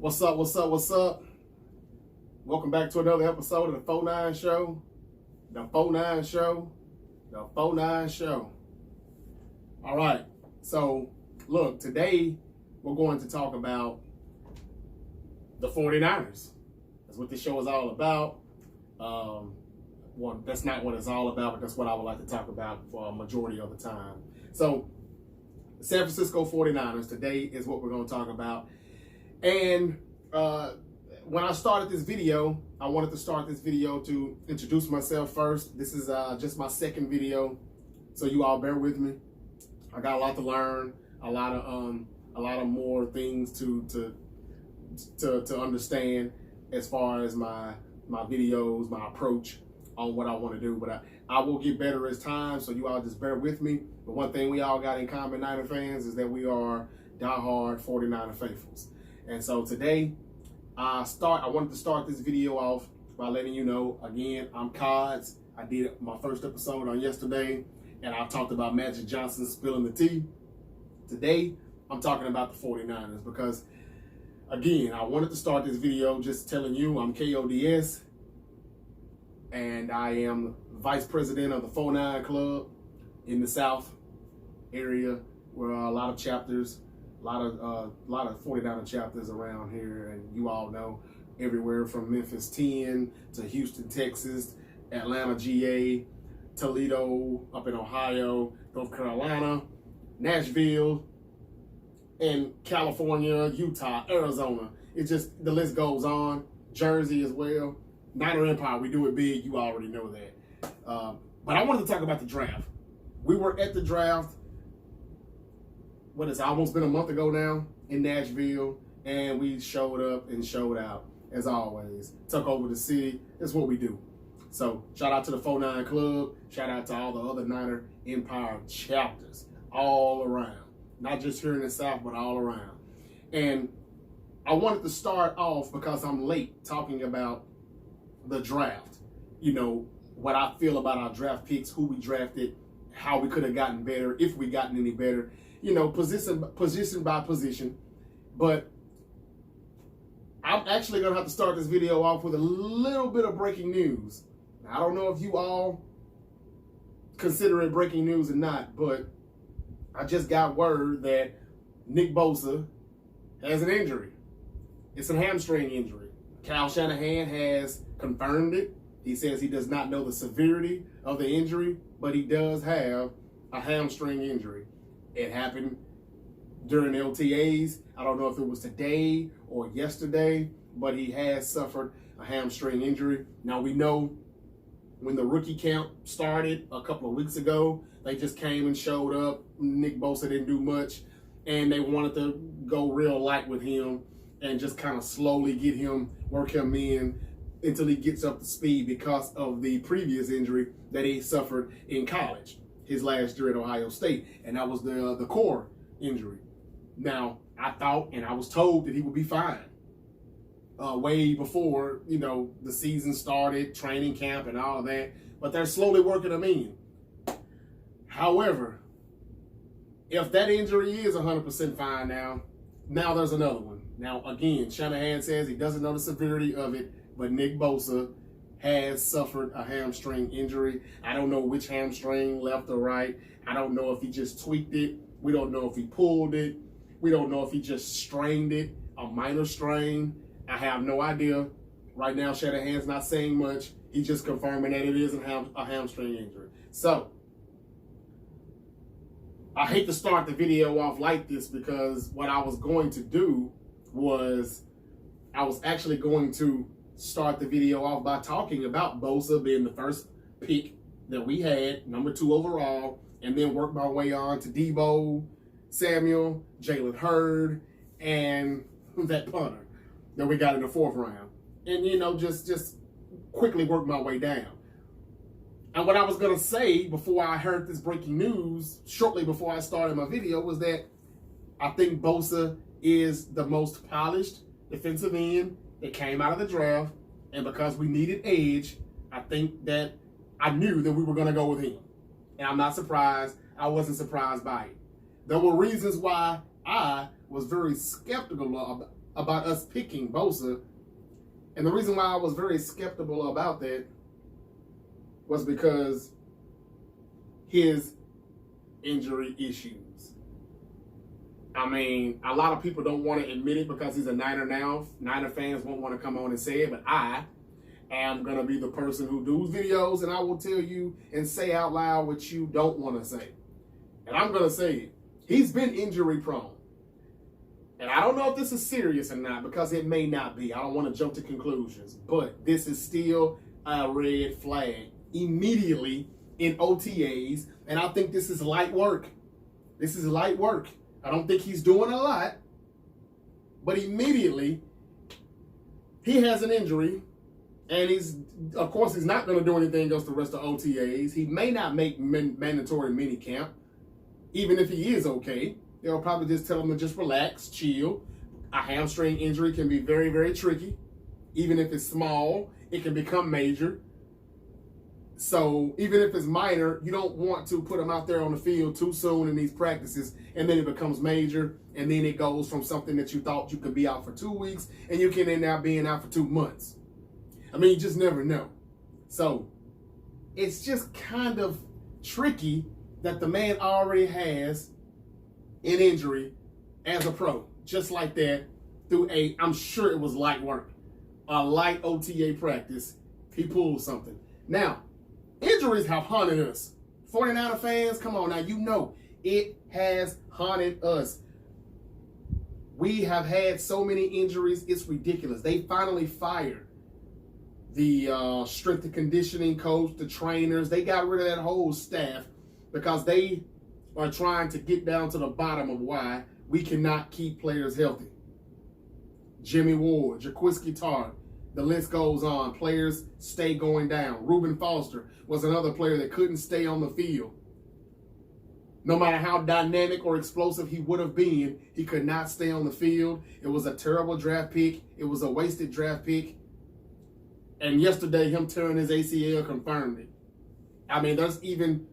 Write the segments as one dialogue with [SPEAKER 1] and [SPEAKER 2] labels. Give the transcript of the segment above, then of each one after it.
[SPEAKER 1] What's up, what's up, what's up? Welcome back to another episode of the 49 Show. The 49 Show. The 49 Show. All right, so look, today we're going to talk about the 49ers. That's what this show is all about. Well, that's not what it's all about, but that's what I would like to talk about for a majority of the time. So, the San Francisco 49ers, today is what we're going to talk about. And when I started this video, I wanted to start this video to introduce myself first. This is just my second video, so you all bear with me. I got a lot to learn, a lot of more things to understand as far as my videos, my approach on what I want to do. But I will get better as time, so you all just bear with me. But one thing we all got in common, Niner fans, is that we are diehard 49er faithfuls. And so today, I wanted to start this video off by letting you know, again, I'm K.O.D.S. I did my first episode on yesterday, and I talked about Magic Johnson spilling the tea. Today, I'm talking about the 49ers because, again, I wanted to start this video just telling you I'm K.O.D.S. and I am vice president of the 49 Club in the South area, where a lot of chapters, a lot of 49er chapters around here, and you all know, everywhere from Memphis 10 to Houston, Texas, Atlanta, GA, Toledo, up in Ohio, North Carolina, Nashville, and California, Utah, Arizona. It's just, the list goes on. Jersey as well. Niner Empire, we do it big. You already know that. But I wanted to talk about the draft. We were at the draft. It's almost been a month ago now in Nashville, and we showed up and showed out as always. Took over the city. That's what we do. So shout out to the 49 Club. Shout out to all the other Niner Empire chapters all around, not just here in the South, but all around. And I wanted to start off because I'm late talking about the draft. You know, what I feel about our draft picks, who we drafted, how we could have gotten better, if we gotten any better. You know, position by position. But I'm actually going to have to start this video off with a little bit of breaking news. Now, I don't know if you all consider it breaking news or not, but I just got word that Nick Bosa has an injury. It's a hamstring injury. Kyle Shanahan has confirmed it. He says he does not know the severity of the injury, but he does have a hamstring injury. It happened during LTAs. I don't know if it was today or yesterday, but he has suffered a hamstring injury. Now, we know when the rookie camp started a couple of weeks ago, they just came and showed up. Nick Bosa didn't do much, and they wanted to go real light with him and just kind of slowly work him in until he gets up to speed because of the previous injury that he suffered in college, his last year at Ohio State, and that was the core injury. Now, I thought and I was told that he would be fine way before, you know, the season started, training camp and all of that, but they're slowly working him in. However, if that injury is 100% fine now there's another one. Now, again, Shanahan says he doesn't know the severity of it, but Nick Bosa has suffered a hamstring injury. I don't know which hamstring, left or right. I don't know if he just tweaked it. We don't know if he pulled it. We don't know if he just strained it, a minor strain. I have no idea. Right now, Shanahan's not saying much. He's just confirming that it is a hamstring injury. So, I hate to start the video off like this because what I was going to do was I was actually going to start the video off by talking about Bosa being the first pick that we had, number 2 overall, and then work my way on to Debo Samuel, Jalen Hurd, and that punter that we got in the 4th round. And, you know, just quickly work my way down. And what I was going to say before I heard this breaking news, shortly before I started my video, was that I think Bosa is the most polished defensive end that came out of the draft, and because we needed edge, I think that I knew that we were going to go with him. And I'm not surprised. I wasn't surprised by it. There were reasons why I was very skeptical about us picking Bosa. And the reason why I was very skeptical about that was because his injury issues. I mean, a lot of people don't want to admit it because he's a Niner now. Niner fans won't want to come on and say it, but I am going to be the person who does videos, and I will tell you and say out loud what you don't want to say. And I'm going to say it. He's been injury prone. And I don't know if this is serious or not, because it may not be. I don't want to jump to conclusions. But this is still a red flag immediately in OTAs. And I think this is light work. This is light work. I don't think he's doing a lot. But immediately, he has an injury. And of course, he's not going to do anything else the rest of OTAs. He may not make mandatory minicamp, even if he is okay. They'll probably just tell him to just relax, chill. A hamstring injury can be very, very tricky. Even if it's small, it can become major. So even if it's minor, you don't want to put him out there on the field too soon in these practices, and then it becomes major, and then it goes from something that you thought you could be out for 2 weeks, and you can end up being out for 2 months. I mean, you just never know. So it's just kind of tricky that the man already has an injury as a pro, just like that, through I'm sure it was light work, a light OTA practice. He pulled something. Now, injuries have haunted us. 49er fans, come on now, you know it has haunted us. We have had so many injuries, it's ridiculous. They finally fired the strength and conditioning coach, the trainers. They got rid of that whole staff because they are trying to get down to the bottom of why we cannot keep players healthy. Jimmy Ward, Jaquiski Tartt, the list goes on. Players stay going down. Reuben Foster was another player that couldn't stay on the field. No matter how dynamic or explosive he would have been, he could not stay on the field. It was a terrible draft pick. It was a wasted draft pick. And yesterday, him tearing his ACL confirmed it. I mean, there's even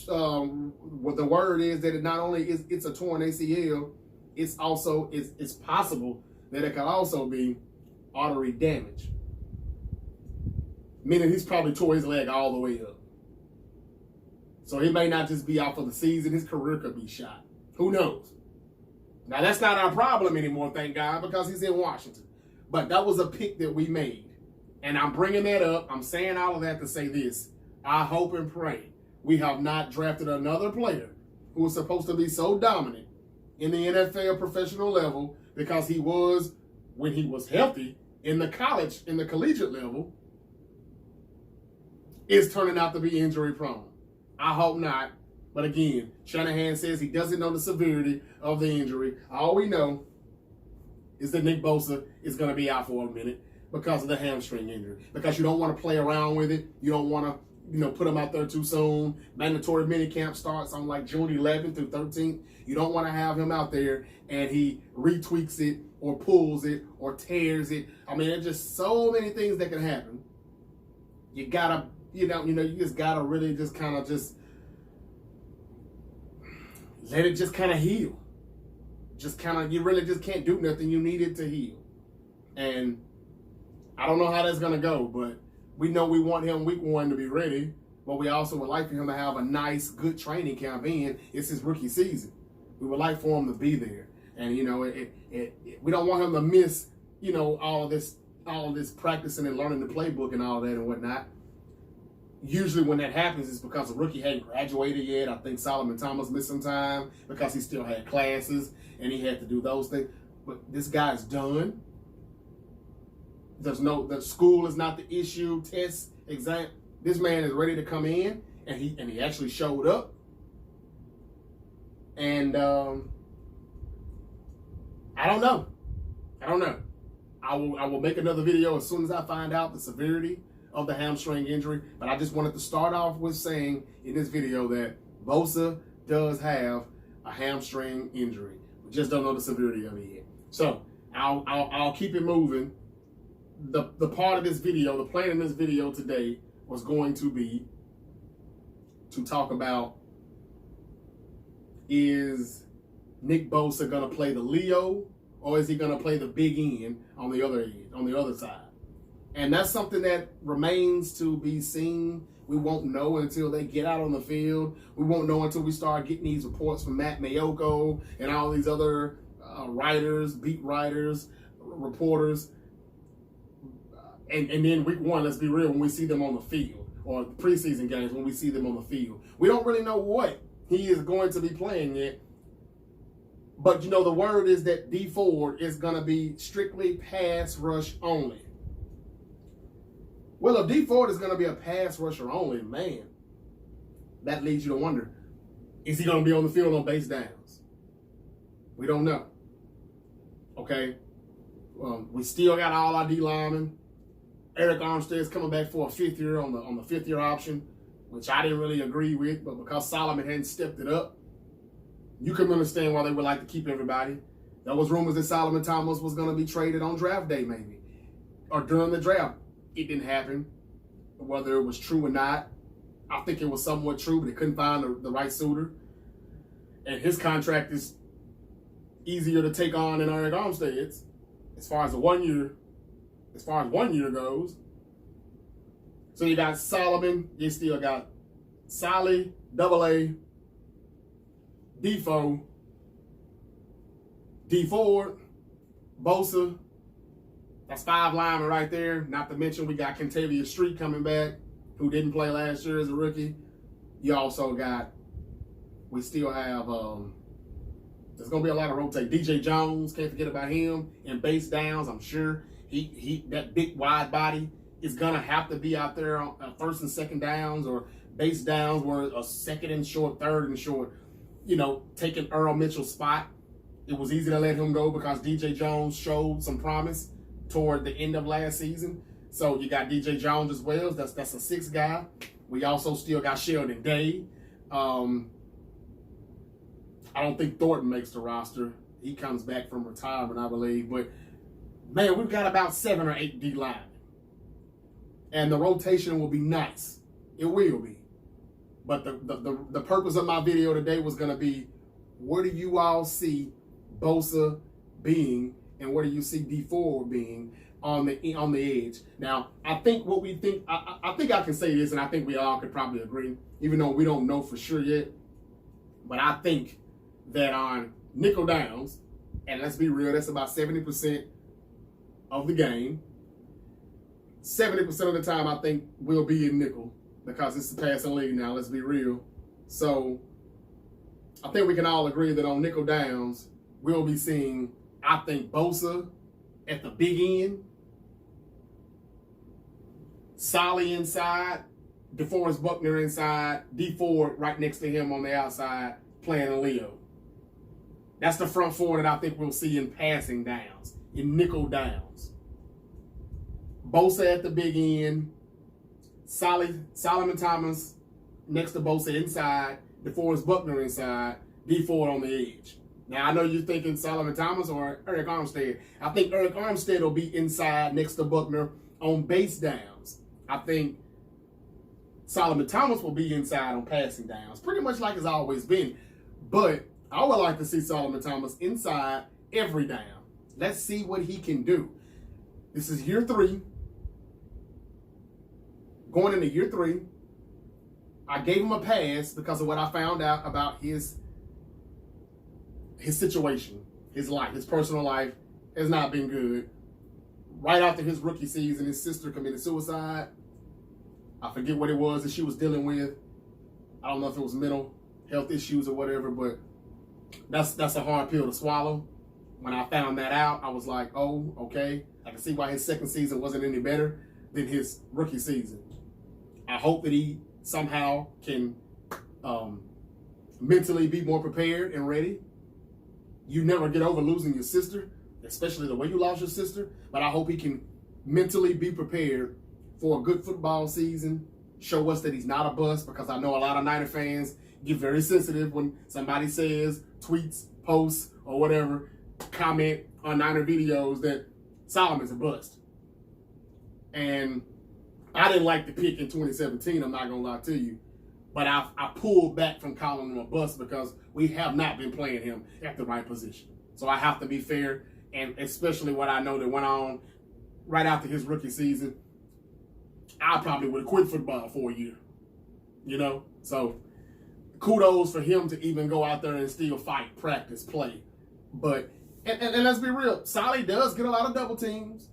[SPEAKER 1] what the word is that it not only is it's a torn ACL, it's also it's possible that it could also be artery damage. Meaning he's probably tore his leg all the way up. So he may not just be out for the season, his career could be shot. Who knows? Now that's not our problem anymore, thank God, because he's in Washington. But that was a pick that we made. And I'm bringing that up. I'm saying all of that to say this. I hope and pray we have not drafted another player who was supposed to be so dominant in the NFL professional level, because he was, when he was healthy, in the collegiate level, is turning out to be injury prone. I hope not. But again, Shanahan says he doesn't know the severity of the injury. All we know is that Nick Bosa is going to be out for a minute because of the hamstring injury. Because you don't want to play around with it. You don't want to, put him out there too soon. Mandatory minicamp starts on like June 11th through 13th. You don't want to have him out there and he retweaks it or pulls it or tears it. I mean, there's just so many things that can happen. You gotta, you just gotta really just kind of just let it just kind of heal. You really just can't do nothing. You need it to heal. And I don't know how that's going to go, but we know we want him week 1 to be ready, but we also would like for him to have a nice, good training camp in. It's his rookie season. We would like for him to be there. And, we don't want him to miss, all of this practicing and learning the playbook and all that and whatnot. Usually when that happens, it's because the rookie hadn't graduated yet. I think Solomon Thomas missed some time because he still had classes and he had to do those things. But this guy's done. The school is not the issue, test, exam. This man is ready to come in, and he actually showed up. And I don't know. I will make another video as soon as I find out the severity of the hamstring injury. But I just wanted to start off with saying in this video that Bosa does have a hamstring injury. We just don't know the severity of it yet. So I'll keep it moving. The part of this video, the plan in this video today was going to be to talk about is Nick Bosa going to play the Leo, or is he going to play the big end on the other end, on the other side? And that's something that remains to be seen. We won't know until they get out on the field. We won't know until we start getting these reports from Matt Mayoko and all these other writers, beat writers, reporters. And then week one, let's be real, when we see them on the field, or preseason games when we see them on the field. We don't really know what he is going to be playing yet. But, you know, the word is that Dee Ford is going to be strictly pass rush only. Well, if Dee Ford is going to be a pass rusher only, man, that leads you to wonder, is he going to be on the field on base downs? We don't know. Okay? We still got all our D linemen. Eric Armstead's coming back for a fifth year on the fifth year option, which I didn't really agree with, but because Solomon hadn't stepped it up, you can understand why they would like to keep everybody. There was rumors that Solomon Thomas was going to be traded on draft day, maybe, or during the draft. It didn't happen. Whether it was true or not, I think it was somewhat true, but they couldn't find the right suitor. And his contract is easier to take on than Eric Armstead's, as far as 1 year goes. So you got Solomon, you still got Saleh, AA, Defoe, Dee Ford, Bosa. That's 5 linemen right there. Not to mention we got Kentavious Street coming back, who didn't play last year as a rookie. You also got, we still have, there's going to be a lot of rotate. DJ Jones, can't forget about him. And base downs, I'm sure. He that big wide body is going to have to be out there on first and second downs, or base downs where a second and short, third and short, you know, taking Earl Mitchell's spot. It was easy to let him go because DJ Jones showed some promise toward the end of last season. So you got DJ Jones as well. That's a 6th guy. We also still got Sheldon Day. I don't think Thornton makes the roster. He comes back from retirement, I believe. But, man, we've got about 7 or 8 D linemen. And the rotation will be nice. It will be. But the purpose of my video today was going to be, where do you all see Bosa being, and where do you see Dee Ford being on the edge? Now, I think what we think, I think I can say this, and I think we all could probably agree, even though we don't know for sure yet. But I think that on nickel downs, and let's be real, that's about 70% of the game. 70% of the time, I think we'll be in nickel, because it's the passing league now, let's be real. So I think we can all agree that on nickel downs, we'll be seeing, I think, Bosa at the big end, Saleh inside, DeForest Buckner inside, Dee Ford right next to him on the outside, playing a Leo. That's the front four that I think we'll see in passing downs, in nickel downs. Bosa at the big end, Solomon Thomas next to Bosa inside, DeForest Buckner inside, Dee Ford on the edge. Now, I know you're thinking Solomon Thomas or Eric Armstead. I think Eric Armstead will be inside next to Buckner on base downs. I think Solomon Thomas will be inside on passing downs, pretty much like it's always been. But I would like to see Solomon Thomas inside every down. Let's see what he can do. This is year 3. Going into year 3, I gave him a pass because of what I found out about his situation, his life, his personal life has not been good. Right after his rookie season, his sister committed suicide. I forget what it was that she was dealing with. I don't know if it was mental health issues or whatever, but that's a hard pill to swallow. When I found that out, I was like, oh, okay. I can see why his second season wasn't any better than his rookie season. I hope that he somehow can mentally be more prepared and ready. You never get over losing your sister, especially the way you lost your sister. But I hope he can mentally be prepared for a good football season, show us that he's not a bust, because I know a lot of Niner fans get very sensitive when somebody says, tweets, posts, or whatever, comment on Niner videos that Solomon's a bust. And I didn't like the pick in 2017, I'm not going to lie to you. But I pulled back from calling him a bust because we have not been playing him at the right position. So I have to be fair, and especially what I know that went on right after his rookie season, I probably would have quit football for a year. You know? So kudos for him to even go out there and still fight, practice, play. But, and let's be real, Saleh does get a lot of double teams.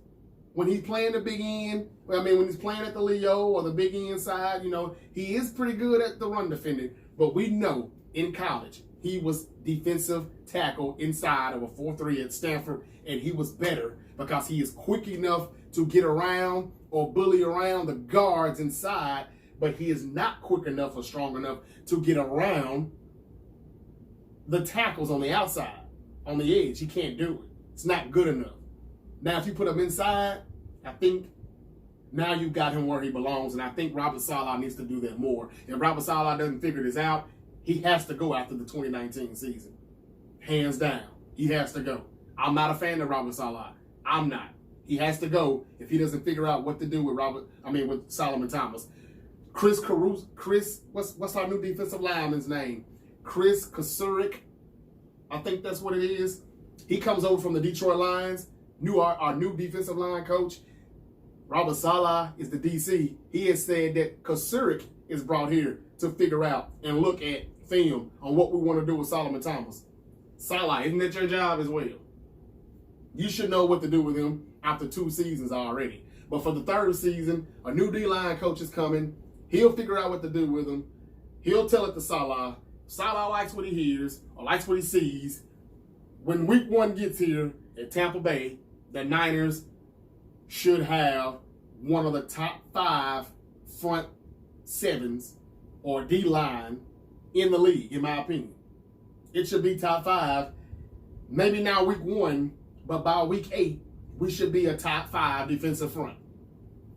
[SPEAKER 1] When he's playing the big end, when he's playing at the Leo or the big end side, you know, he is pretty good at the run defending. But we know in college, he was defensive tackle inside of a 4-3 at Stanford, and he was better because he is quick enough to get around or bully around the guards inside, but he is not quick enough or strong enough to get around the tackles on the outside, on the edge. He can't do it. It's not good enough. Now, if you put him inside, I think now you've got him where he belongs, and I think Robert Saleh needs to do that more. If Robert Saleh doesn't figure this out, he has to go after the 2019 season. Hands down. He has to go. I'm not a fan of Robert Saleh. I'm not. He has to go if he doesn't figure out what to do with Solomon Thomas. What's our new defensive lineman's name? Chris Kasurik. I think that's what it is. He comes over from the Detroit Lions. Our new defensive line coach, Robert Saleh, is the DC. He has said that Kasurik is brought here to figure out and look at film on what we want to do with Solomon Thomas. Saleh, isn't that your job as well? You should know what to do with him after 2 seasons already. But for the 3rd season, a new D-line coach is coming. He'll figure out what to do with him. He'll tell it to Saleh. Saleh likes what he hears or likes what he sees. When week 1 gets here at Tampa Bay, the Niners should have one of the top 5 front sevens or D-line in the league, in my opinion. It should be top 5. Maybe now week 1, but by week 8, we should be a top 5 defensive front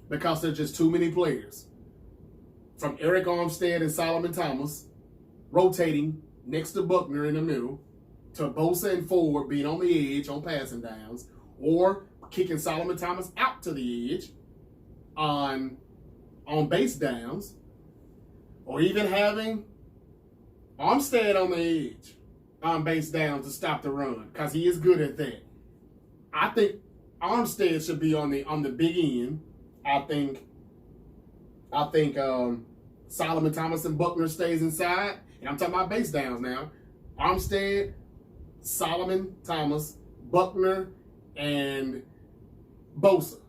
[SPEAKER 1] because there's just too many players. From Eric Armstead and Solomon Thomas rotating next to Buckner in the middle, to Bosa and Ford being on the edge on passing downs, or kicking Solomon Thomas out to the edge on base downs, or even having Armstead on the edge on base downs to stop the run, because he is good at that. I think Armstead should be on the big end. I think Solomon Thomas and Buckner stays inside, and I'm talking about base downs now. Armstead, Solomon Thomas, Buckner, and Bosa.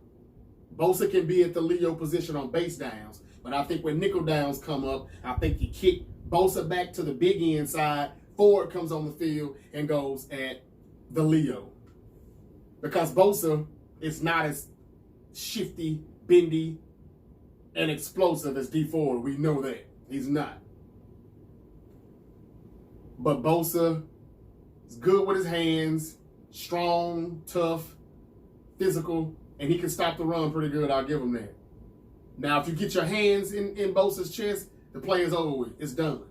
[SPEAKER 1] Bosa can be at the Leo position on base downs, but I think when nickel downs come up, I think you kick Bosa back to the big end side. Ford comes on the field and goes at the Leo. Because Bosa is not as shifty, bendy, and explosive as Dee Ford. We know that. He's not. But Bosa is good with his hands, strong, tough, physical, and he can stop the run pretty good. I'll give him that. Now, if you get your hands in Bosa's chest, the play is over with. It's done.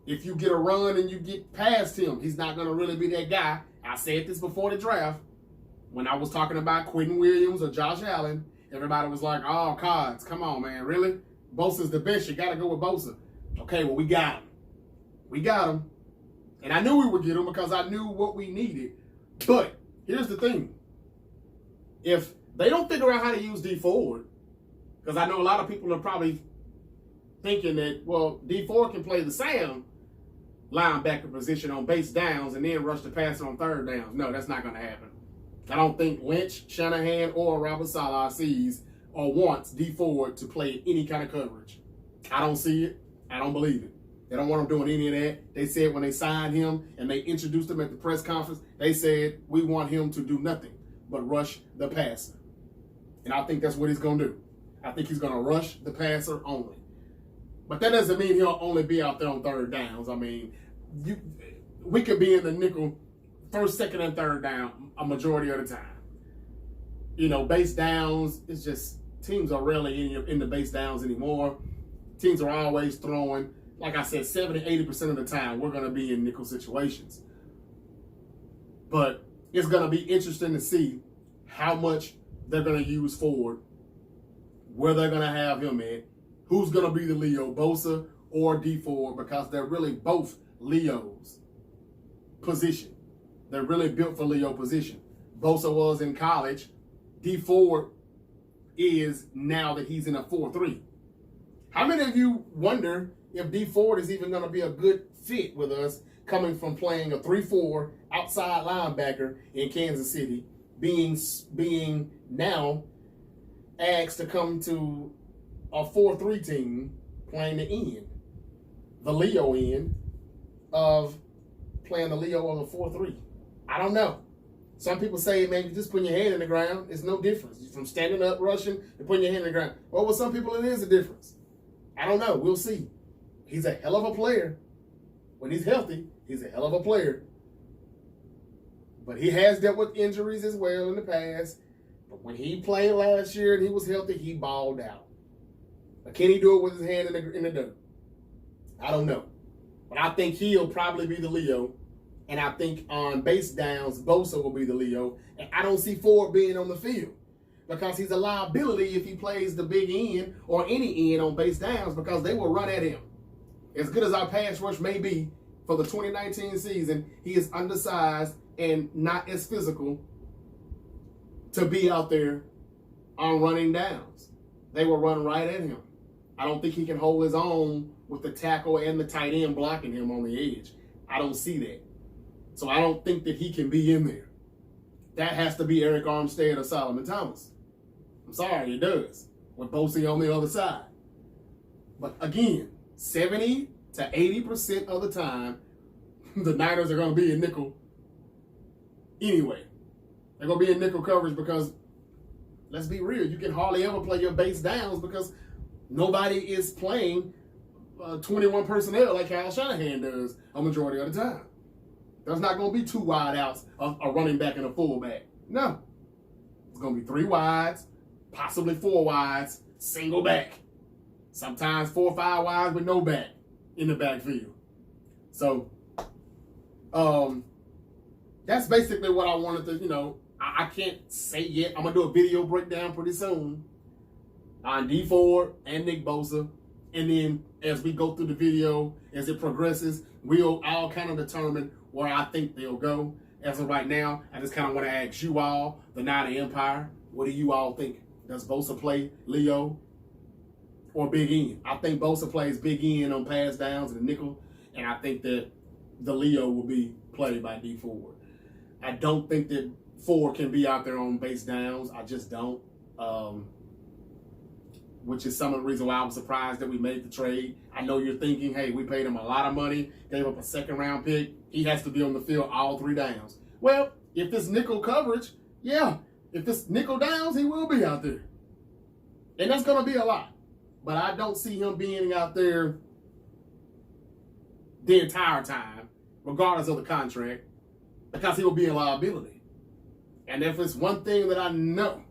[SPEAKER 1] If you get a run and you get past him, he's not going to really be that guy. I said this before the draft. When I was talking about Quentin Williams or Josh Allen, everybody was like, oh, K.O.D.S, come on, man, really? Bosa's the best. You got to go with Bosa. Okay, well, we got him. We got him. And I knew we would get him because I knew what we needed. But here's the thing. If they don't figure out how to use Dee Ford, because I know a lot of people are probably thinking that, well, Dee Ford can play the Sam linebacker position on base downs and then rush the passer on 3rd downs. No, that's not going to happen. I don't think Lynch, Shanahan, or Robert Saleh sees or wants Dee Ford to play any kind of coverage. I don't see it. I don't believe it. They don't want him doing any of that. They said when they signed him and they introduced him at the press conference, they said, we want him to do nothing but rush the passer. And I think that's what he's going to do. I think he's going to rush the passer only. But that doesn't mean he'll only be out there on 3rd downs. I mean, we could be in the nickel 1st, 2nd, and 3rd down a majority of the time. You know, base downs, it's just teams are rarely in the base downs anymore. Teams are always throwing. Like I said, 70-80% of the time, we're going to be in nickel situations. But it's going to be interesting to see how much they're going to use Ford, where they're going to have him at, who's going to be the LEO Bosa, or Dee Ford because they're really both Leo's position. They're really built for Leo position. Bosa was in college. Dee Ford is now that he's in a 4-3. How many of you wonder if Dee Ford is even going to be a good fit with us coming from playing a 3-4 outside linebacker in Kansas City, being now asked to come to a 4-3 team playing the end, the Leo end of playing the Leo of a 4-3. I don't know. Some people say, man, you just put your hand in the ground. It's no difference. From standing up, rushing, and putting your hand in the ground. Well, with some people, it is a difference. I don't know. We'll see. He's a hell of a player. When he's healthy, he's a hell of a player. But he has dealt with injuries as well in the past. But when he played last year and he was healthy, he balled out. But can he do it with his hand in the dirt? I don't know. But I think he'll probably be the Leo. And I think on base downs, Bosa will be the Leo. And I don't see Ford being on the field because he's a liability if he plays the big end or any end on base downs because they will run at him. As good as our pass rush may be for the 2019 season, he is undersized and not as physical to be out there on running downs. They will run right at him. I don't think he can hold his own with the tackle and the tight end blocking him on the edge. I don't see that. So I don't think that he can be in there. That has to be Eric Armstead or Solomon Thomas. I'm sorry, it does. With Bosa on the other side. But again, 70 to 80% of the time, the Niners are going to be in nickel anyway. They're going to be in nickel coverage because, let's be real, you can hardly ever play your base downs because nobody is playing 21 personnel like Kyle Shanahan does a majority of the time. There's not going to be 2 wide outs, a running back and a fullback. No. It's going to be 3 wides, possibly 4 wides, single back. Sometimes 4 or 5 wides with no back in the backfield. So, that's basically what I wanted to, I can't say yet. I'm going to do a video breakdown pretty soon on Dee Ford and Nick Bosa. And then as we go through the video, as it progresses, I'll kind of determine where I think they'll go. As of right now, I just kind of want to ask you all, the Niner Empire, what do you all think? Does Bosa play Leo or Big End? I think Bosa plays Big End on pass downs and the nickel, and I think that the Leo will be played by Dee Ford. I don't think that Ford can be out there on base downs. I just don't. Which is some of the reason why I was surprised that we made the trade. I know you're thinking, hey, we paid him a lot of money, gave up a 2nd-round pick. He has to be on the field all 3 downs. Well, if it's nickel coverage, yeah. If it's nickel downs, he will be out there. And that's going to be a lot. But I don't see him being out there the entire time, regardless of the contract, because he will be a liability. And if it's one thing that I know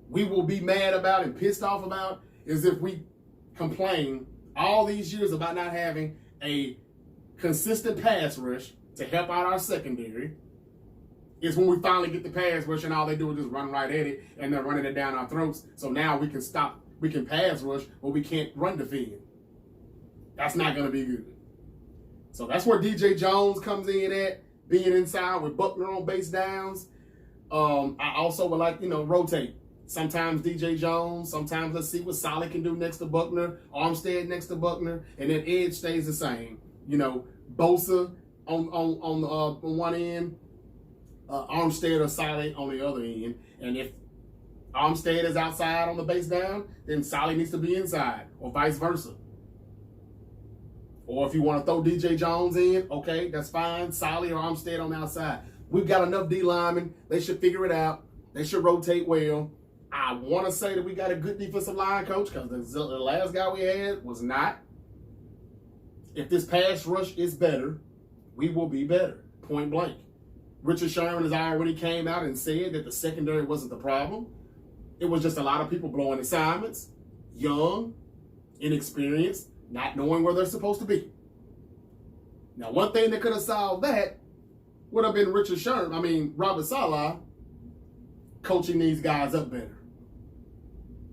[SPEAKER 1] we will be mad about and pissed off about is if we complain all these years about not having a consistent pass rush to help out our secondary, is when we finally get the pass rush and all they do is just run right at it and they're running it down our throats. So now we can pass rush, but we can't run defend. That's not going to be good. So that's where DJ Jones comes in at, being inside with Buckner on base downs. I also would like, rotate. Sometimes DJ Jones, sometimes let's see what Saleh can do next to Buckner, Armstead next to Buckner, and then edge stays the same. Bosa on one end, Armstead or Saleh on the other end. And if Armstead is outside on the base down, then Saleh needs to be inside, or vice versa. Or if you want to throw DJ Jones in, okay, that's fine. Saleh or Armstead on the outside. We've got enough D linemen. They should figure it out. They should rotate well. I want to say that we got a good defensive line coach because the last guy we had was not. If this pass rush is better, we will be better, point blank. Richard Sherman has already came out and said that the secondary wasn't the problem. It was just a lot of people blowing assignments, young, inexperienced, not knowing where they're supposed to be. Now, one thing that could have solved that would have been Robert Saleh coaching these guys up better.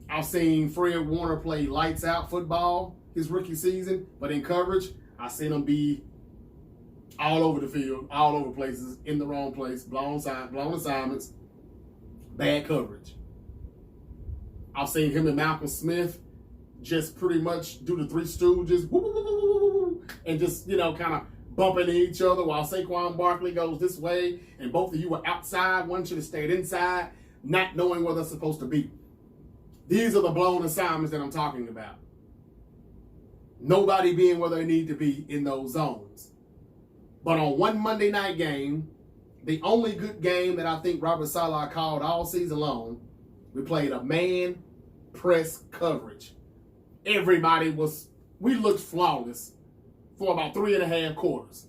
[SPEAKER 1] I've seen Fred Warner play lights out football his rookie season, but in coverage, I seen him be all over the field, all over places, in the wrong place, blown assignments, bad coverage. I've seen him and Malcolm Smith just pretty much do the Three Stooges, and just, kind of bumping into each other while Saquon Barkley goes this way, and both of you were outside. One should have stayed inside, not knowing where they're supposed to be. These are the blown assignments that I'm talking about. Nobody being where they need to be in those zones. But on one Monday night game, the only good game that I think Robert Saleh called all season long, we played a man press coverage. We looked flawless for about 3.5 quarters.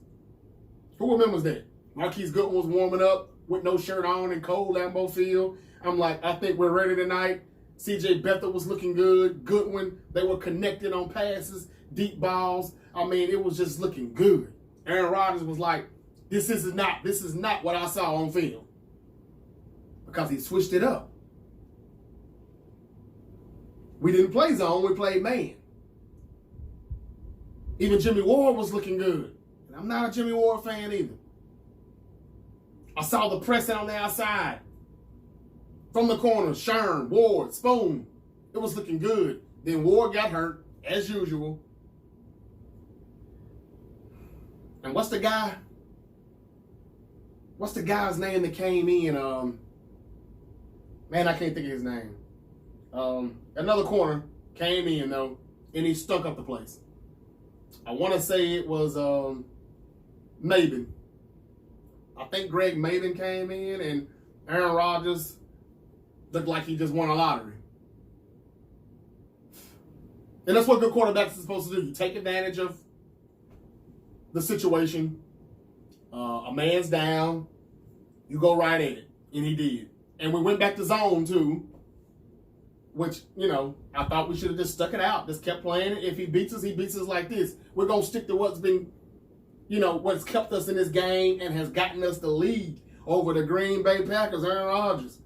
[SPEAKER 1] Who remembers that? Marquise Goodwin was warming up with no shirt on in cold Lambeau Field. I'm like, I think we're ready tonight. C.J. Beathard was looking good. Goodwin, they were connected on passes, deep balls. I mean, it was just looking good. Aaron Rodgers was like, this is not what I saw on film. Because he switched it up. We didn't play zone, we played man. Even Jimmy Ward was looking good. And I'm not a Jimmy Ward fan either. I saw the pressing on the outside. From the corner, Sherm, Ward, Spoon. It was looking good. Then Ward got hurt, as usual. And what's the guy's name that came in? Man, I can't think of his name. Another corner came in, though, and he stunk up the place. I want to say it was Maben. I think Greg Maben came in, and Aaron Rodgers looked like he just won a lottery. And that's what good quarterbacks are supposed to do. You take advantage of the situation. A man's down. You go right at it. And he did. And we went back to zone, too. Which, I thought we should have just stuck it out. Just kept playing it. If he beats us like this. We're going to stick to what's been, what's kept us in this game and has gotten us the lead over the Green Bay Packers, Aaron Rodgers.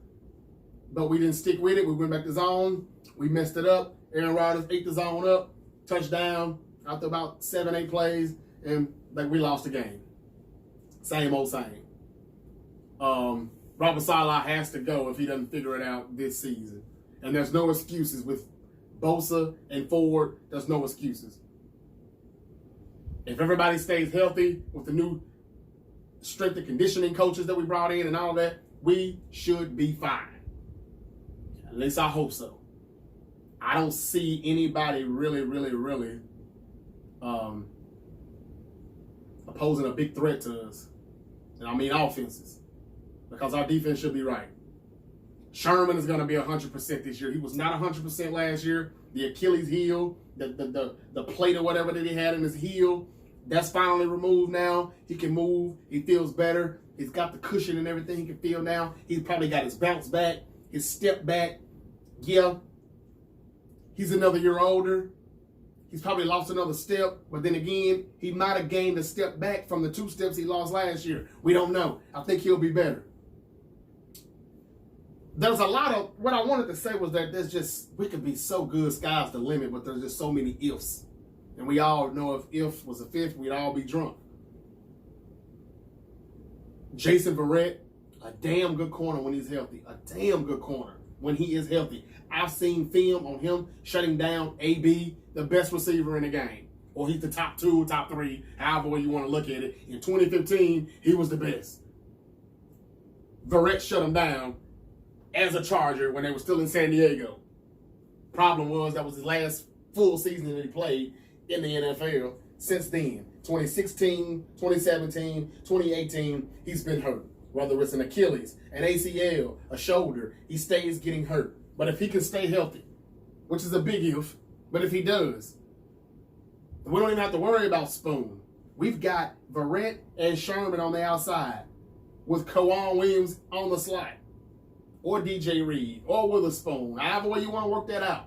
[SPEAKER 1] But we didn't stick with it. We went back to zone. We messed it up. Aaron Rodgers ate the zone up. Touchdown after about 7-8 plays. And we lost the game. Same old same. Robert Saleh has to go if he doesn't figure it out this season. And there's no excuses with Bosa and Ford. There's no excuses. If everybody stays healthy with the new strength and conditioning coaches that we brought in and all that, we should be fine. At least I hope so. I don't see anybody really posing a big threat to us. And I mean offenses. Because our defense should be right. Sherman is going to be 100% this year. He was not 100% last year. The Achilles heel, the plate or whatever that he had in his heel, that's finally removed now. He can move. He feels better. He's got the cushion and everything he can feel now. He's probably got his bounce back, his step back. Yeah, he's another year older. He's probably lost another step, but then again, he might have gained a step back from the 2 steps he lost last year. We don't know. I think he'll be better. There's a lot of, what I wanted to say was that we could be so good, sky's the limit, but there's just so many ifs. And we all know if was a fifth, we'd all be drunk. Jason Verrett, a damn good corner when he's healthy. A damn good corner when he is healthy. I've seen film on him shutting down AB, the best receiver in the game. Or he's the top 2, top 3, however way you want to look at it. In 2015, he was the best. Verrett shut him down as a Charger when they were still in San Diego. Problem was that was his last full season that he played in the NFL. Since then, 2016, 2017, 2018, he's been hurt. Whether it's an Achilles, an ACL, a shoulder, he stays getting hurt. But if he can stay healthy, which is a big if, but if he does, we don't even have to worry about Spoon. We've got Verrett and Sherman on the outside with Kawan Williams on the slot, or DJ Reed, or Witherspoon, however way you want to work that out.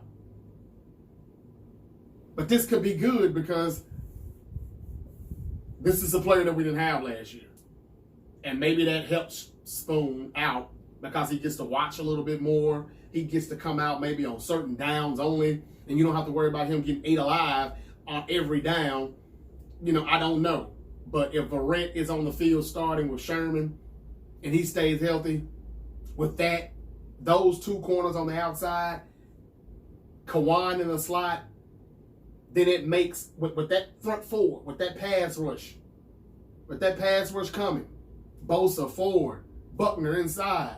[SPEAKER 1] But this could be good because this is a player that we didn't have last year. And maybe that helps Spoon out because he gets to watch a little bit more. he gets to come out maybe on certain downs only, and you don't have to worry about him getting 8 alive on every down. You know, I don't know. But if Verrett is on the field starting with Sherman and he stays healthy, with that, those two corners on the outside, Kawan in the slot, then it makes, with that front four, with that pass rush coming, Bosa forward, Buckner inside.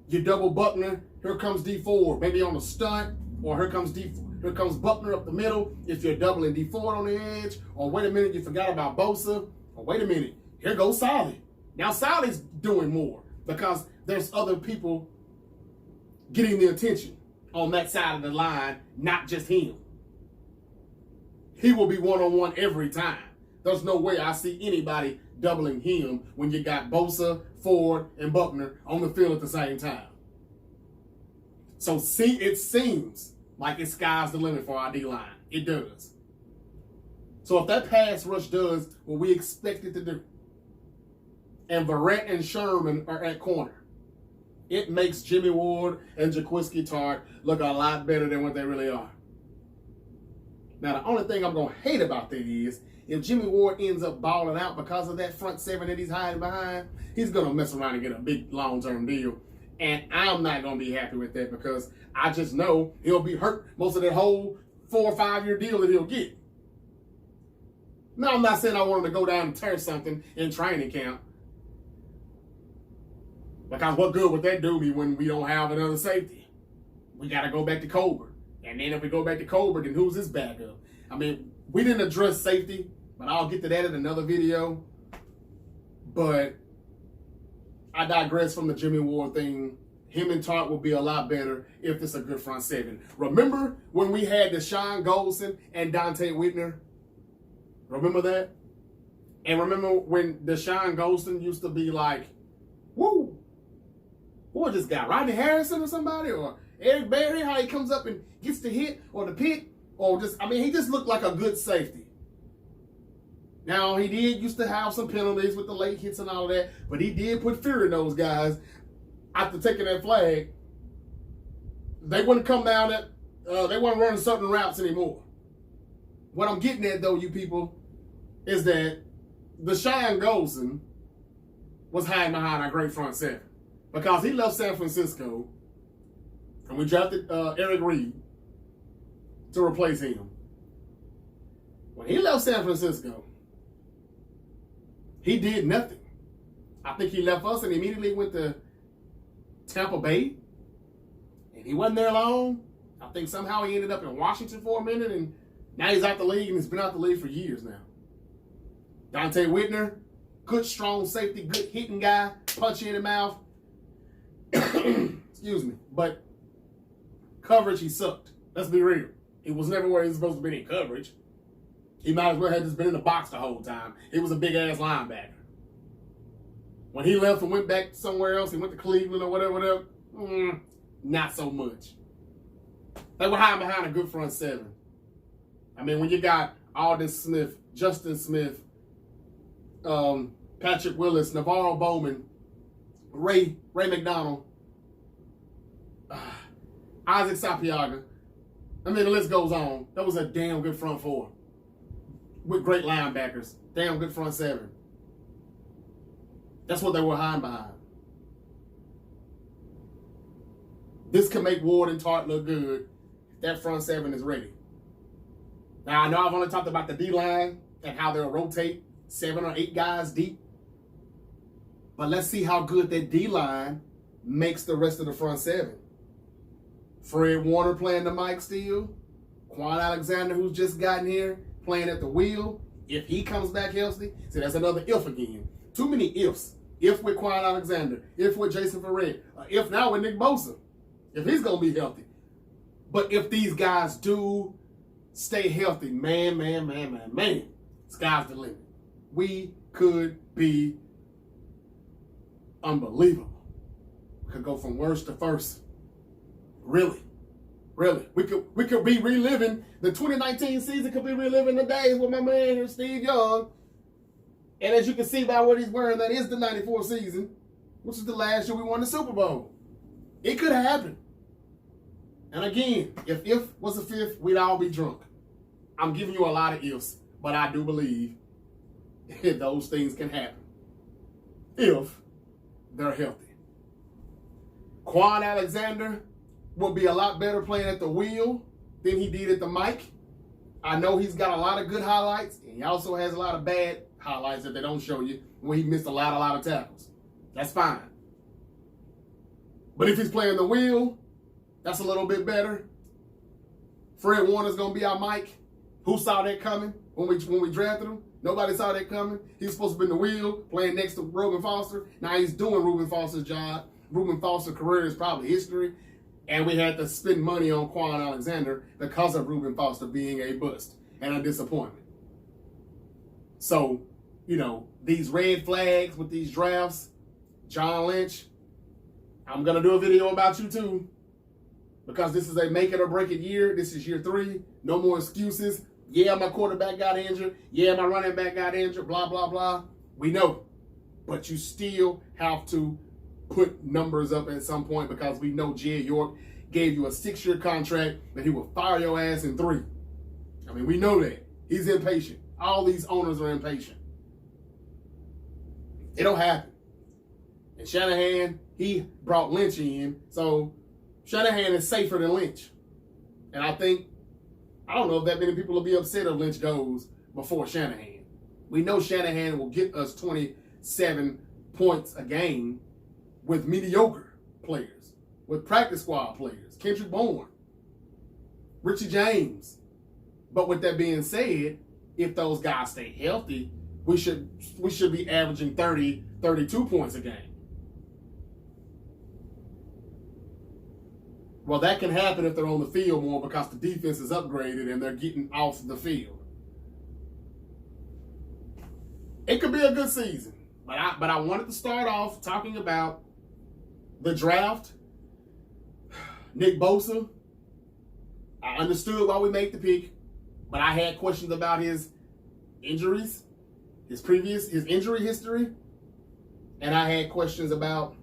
[SPEAKER 1] You double Buckner, here comes Dee Ford, maybe on a stunt, or here comes Buckner up the middle if you're doubling Dee Ford on the edge, or wait a minute, you forgot about Bosa, or wait a minute, here goes Saleh. Now Saleh's doing more because there's other people getting the attention on that side of the line, not just him. He will be one-on-one every time. There's no way I see anybody doubling him when you got Bosa, Ford, and Buckner on the field at the same time. So see, it seems like it's sky's the limit for our D-line. It does. So if that pass rush does what we expect it to do, and Verrett and Sherman are at corner, it makes Jimmy Ward and Jaquiski Tartt look a lot better than what they really are. Now, the only thing I'm going to hate about that is if Jimmy Ward ends up balling out because of that front seven that he's hiding behind, he's going to mess around and get a big long-term deal. And I'm not going to be happy with that because I just know he'll be hurt most of that whole 4 or 5 year deal that he'll get. Now, I'm not saying I want him to go down and tear something in training camp. Because what good would that do me when we don't have another safety? We got to go back to Colbert. And then if we go back to Colbert, then who's his backup? I mean, we didn't address safety, but I'll get to that in another video. But I digress from the Jimmy Ward thing. Him and Tartt will be a lot better if it's a good front seven. Remember when we had Deshaun Golson and Dante Whitner? Remember that? And remember when Deshaun Golson used to be like, woo, who was this guy? Rodney Harrison or somebody? Or Eric Berry, how he comes up and gets the hit or the pick? Or just, I mean, he just looked like a good safety. Now, he did used to have some penalties with the late hits and all of that, but he did put fear in those guys. After taking that flag, they wouldn't come down that, they weren't running certain routes anymore. What I'm getting at, though, you people, is that Deshaun Golson was hiding behind our great front seven because he left San Francisco and we drafted Eric Reed to replace him. When he left San Francisco, he did nothing. I think he left us and immediately went to Tampa Bay, and he wasn't there long. I think somehow he ended up in Washington for a minute, and now he's out the league, and he's been out the league for years now. Dante Whitner, good strong safety, good hitting guy, punch you in the mouth. Excuse me, but coverage, he sucked. Let's be real. He was never where he was supposed to be in coverage. He might as well have just been in the box the whole time. He was a big-ass linebacker. When he left and went back somewhere else, he went to Cleveland or whatever, not so much. They were hiding behind a good front seven. I mean, when you got Aldon Smith, Justin Smith, Patrick Willis, Navarro Bowman, Ray McDonald, Isaac Sapiaga. I mean, the list goes on. That was a damn good front four with great linebackers. Damn good front seven. That's what they were hiding behind. This can make Ward and Tartt look good if that front seven is ready. Now, I know I've only talked about the D-line and how they'll rotate 7 or 8 guys deep. But let's see how good that D-line makes the rest of the front seven. Fred Warner playing the mic still. Quan Alexander, who's just gotten here, playing at the wheel. If he comes back healthy, see, that's another if again. Too many ifs. If with Quan Alexander, if with Jason Verrett, if now with Nick Bosa, if he's going to be healthy. But if these guys do stay healthy, man, sky's the limit. We could be unbelievable. We could go from worst to first. Really. We could be reliving the 2019 season, could be reliving the days with my man here, Steve Young. And as you can see by what he's wearing, that is the 94 season, which is the last year we won the Super Bowl. It could happen. And again, if was a fifth, we'd all be drunk. I'm giving you a lot of ifs, but I do believe those things can happen if they're healthy. Quan Alexander will be a lot better playing at the wheel than he did at the mic. I know he's got a lot of good highlights, and he also has a lot of bad highlights that they don't show you when he missed a lot of tackles. That's fine. But if he's playing the wheel, that's a little bit better. Fred Warner's going to be our mic. Who saw that coming when we drafted him? Nobody saw that coming. He's supposed to be in the wheel, playing next to Reuben Foster. Now he's doing Reuben Foster's job. Reuben Foster's career is probably history. And we had to spend money on Quan Alexander because of Reuben Foster being a bust and a disappointment. So, you know, these red flags with these drafts, John Lynch, I'm going to do a video about you too, because this is a make it or break it year. This is year 3. No more excuses. Yeah, my quarterback got injured. Yeah, my running back got injured. Blah, blah, blah. We know. But you still have to put numbers up at some point, because we know Jed York gave you a 6-year contract that he will fire your ass in 3. I mean, we know that. He's impatient. All these owners are impatient. It'll happen. And Shanahan, he brought Lynch in. So Shanahan is safer than Lynch. And I don't know if that many people will be upset if Lynch goes before Shanahan. We know Shanahan will get us 27 points a game with mediocre players, with practice squad players, Kendrick Bourne, Richie James. But with that being said, if those guys stay healthy, we should be averaging 30, 32 points a game. Well, that can happen if they're on the field more, because the defense is upgraded and they're getting off the field. It could be a good season, but I wanted to start off talking about the draft. Nick Bosa, I understood why we made the pick, but I had questions about his injuries, his injury history, and I had questions about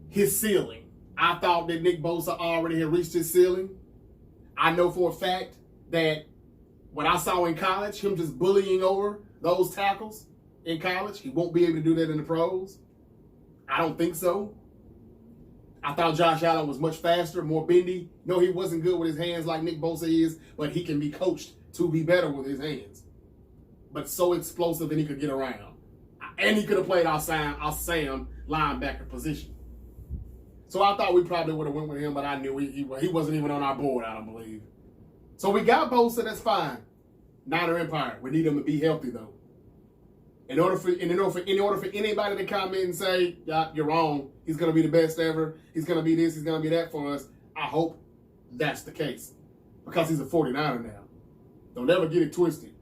[SPEAKER 1] his ceiling. I thought that Nick Bosa already had reached his ceiling. I know for a fact that what I saw in college, him just bullying over those tackles in college, he won't be able to do that in the pros. I don't think so. I thought Josh Allen was much faster, more bendy. No, he wasn't good with his hands like Nick Bosa is, but he can be coached to be better with his hands. But so explosive, and he could get around. And he could have played our Sam linebacker position. So I thought we probably would have went with him, but I knew he wasn't even on our board, I don't believe. So we got Bosa, that's fine. Niner Empire, we need him to be healthy though. In order for anybody to comment and say, yeah, you're wrong, he's going to be the best ever, he's going to be this, he's going to be that for us, I hope that's the case. Because he's a 49er now. Don't ever get it twisted.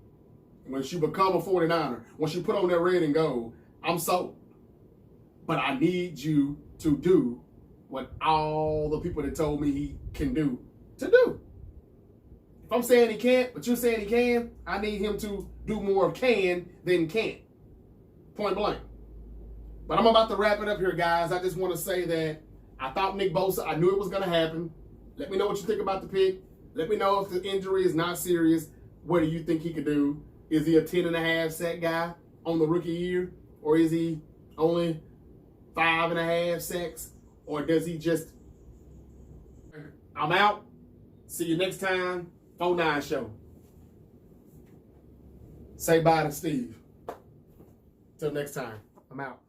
[SPEAKER 1] Once you become a 49er, once you put on that red and gold, I'm sold. But I need you to do what all the people that told me he can do to do. If I'm saying he can't, but you're saying he can, I need him to do more of can than can't. Point blank. But I'm about to wrap it up here, guys. I just want to say that I thought Nick Bosa, I knew it was going to happen. Let me know what you think about the pick. Let me know if the injury is not serious. What do you think he could do? Is he a 10.5 sack guy on the rookie year? Or is he only 5.5 sacks? Or does he just... I'm out. See you next time. 09 show. Say bye to Steve. Till next time. I'm out.